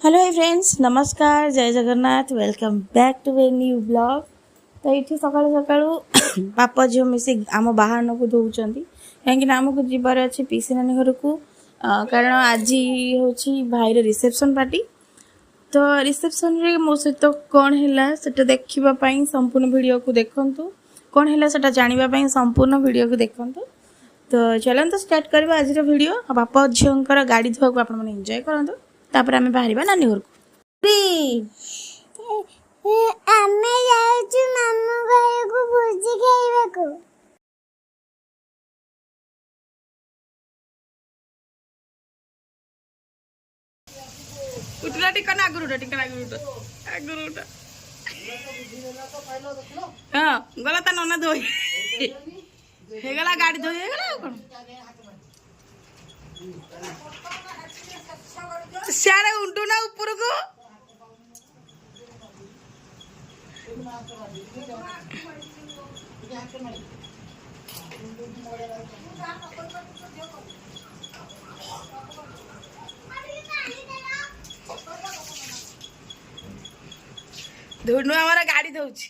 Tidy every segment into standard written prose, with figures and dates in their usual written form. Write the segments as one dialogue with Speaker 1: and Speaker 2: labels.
Speaker 1: Hello friends नमस्कार जय Jagannath welcome back to a new blog. तो ये सकाळु सकाळु बापा झील मिसी आम बाहर को धोचन कहीं आमको जीवार अच्छे पीसी नानी घर को कारण आज हूँ भाईर रिसेप्शन पार्टी। तो रिसेप्शन रे मो सहित कौन है सेटा देखापी संपूर्ण वीडियो को देखु कौन है सेटा जानापी संपूर्ण वीडियो को देखु। तो चलते स्टार्ट करवा आज वीडियो। बापा झील गाड़ी धोआ को आप एंजॉय करूँ तापर आमे बाहरिबा नानी घर को।
Speaker 2: आमे जाउछु मामू घर को भोजी खाइबा को।
Speaker 1: उठला टिकन आगुरुटा टिकन आगुरुटा हां गला ता नना धोई हे गला गाड़ी धोई हे गला कोन सियारे उंटू ना ऊपर को धुनु हमारा गाड़ी धोची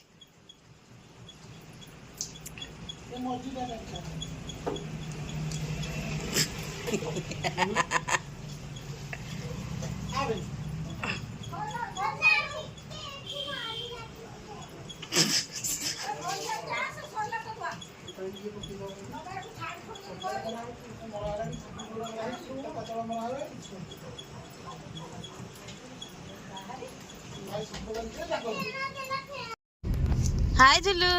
Speaker 1: हाय झुलू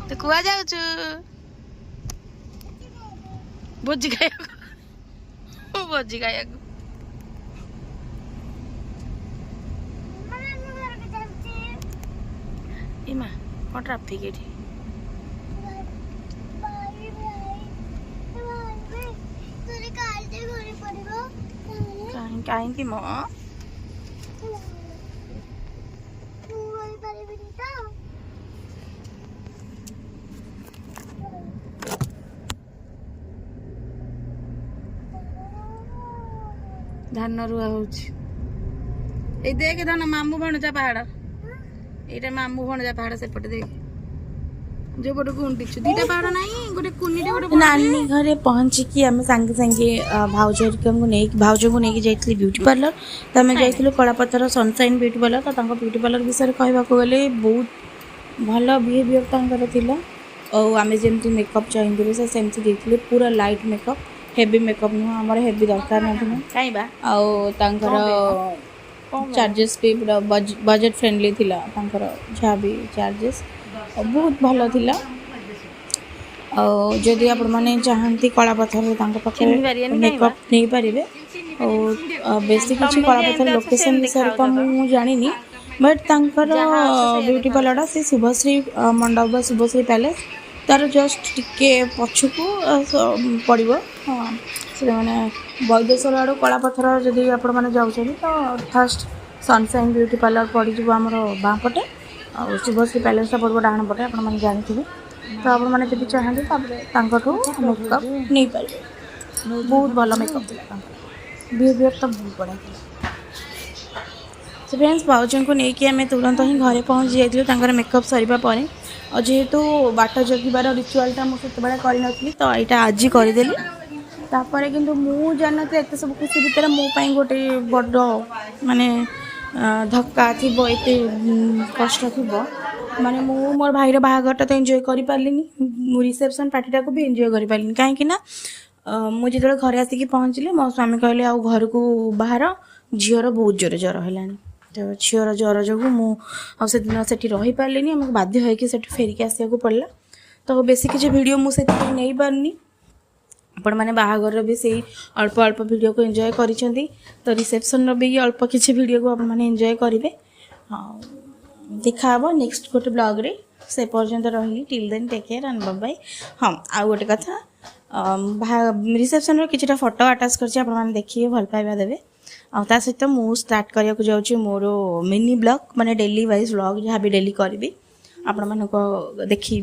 Speaker 1: तो कुआ जाऊचु भोजी खाया भोजी खाया इमा कौन ट्राफिक है कहीं मो धान रुआ हो देख धान मामू भणजा पहाड़ ये मामू भणजा पहाड़ सेपटे देख जो पट को उंटिचु दीटा पहाड़ नहीं गोटे कुनीटे गोटे नानी घरे पहुंचिकी आम सांगे सांगे भाउज को भाउज को लेकिन जाइए ब्यूटी पार्लर। तो आम जाइलु कलापथर सनसाइन ब्यूटी पार्लर। तो ब्यूटी पार्लर विषय कहवाक गले बहुत भल बिहेवियर था और आम जमी मेकअप चाहिए से सेमती देते पूरा लाइट मेकअप हेवी मेकअप नुह आम हेवी दरकार ना कहीं चार्जेस भी पूरा बजेट फ्रेंडली थिला जहाँ भी चार्जेस बहुत भल थिला। जदि आपण माने चाहती कलापथर पाखे मेकअप नहीं पारे और बेसी किसी कलापथर लोकेशन विषय तो मुझे जानी बट तांकर ब्यूटी पार्लर से शुभश्री मंडप शुभश्री पैलेस तार जस्ट टिके पछकू पड़ो हाँ से मैंने वैदेश्वर आड़ कलापथर जदि आपण मैंने जाऊँ तो फास्ट सनसाइन ब्यूटी पार्लर पड़ज आमर बाँ पटे और शुभश्री पैलेस पड़ो डाण पटे आप जानते तो आप चाहते मेकअप नहीं पारे बहुत भल मेकअप बिहेवियर तो बहुत बढ़िया से फ्रेंड्स भाउजों को लेकिन आम तुरंत ही घरे पहुँची जाइए मेकअप सरीबा पर और जेहेतु बाट जगिबार रिचुआलटा मुझे करी तो यहाँ आज करदेली तापर किंतु मु जानते एत सब खुशी भितर मोपाई गोटे बड़ माने धक्का थी एते कष्ट थी माने मु मोर भाईर बाहाघरटा तो एंजॉय कर पार्लिनी रिसेप्शन पार्टीटा को भी एंजॉय कर पार्लिनी कहीं मुझे जो घर आसिक पहुँचली मो स्वामी कहले आ घर को बाहर झीर बहुत जोर ज्वर है तो झीर ज्वर जो मुझे से रही पार्लिनी आमको बाध्य होकर फेरिक आसको पड़ा। तो बेसी किसी वीडियो मुझे नहीं पार्नी आपण मैंने बाहाघर भी से अल्प अल्प वीडियो को एंजॉय करी तो रिसेप्शन भी अल्प किसी वीडियो को आप एंजॉय करेंगे। हाँ देखा नेक्स्ट गोटे ब्लॉग रे से पर्यंत रही till then take care and bye bye. हाँ आउ गोटे कथा रिसेप्शन किछटा फोटो अटैच कर देखिए भल पाइबा देवे आ सहित मु स्टार्ट करने को जाऊँ मोर मिनी ब्लॉग माने डेली वाइज ब्लॉग जहाँ भी डेली करी आपण मानको देखी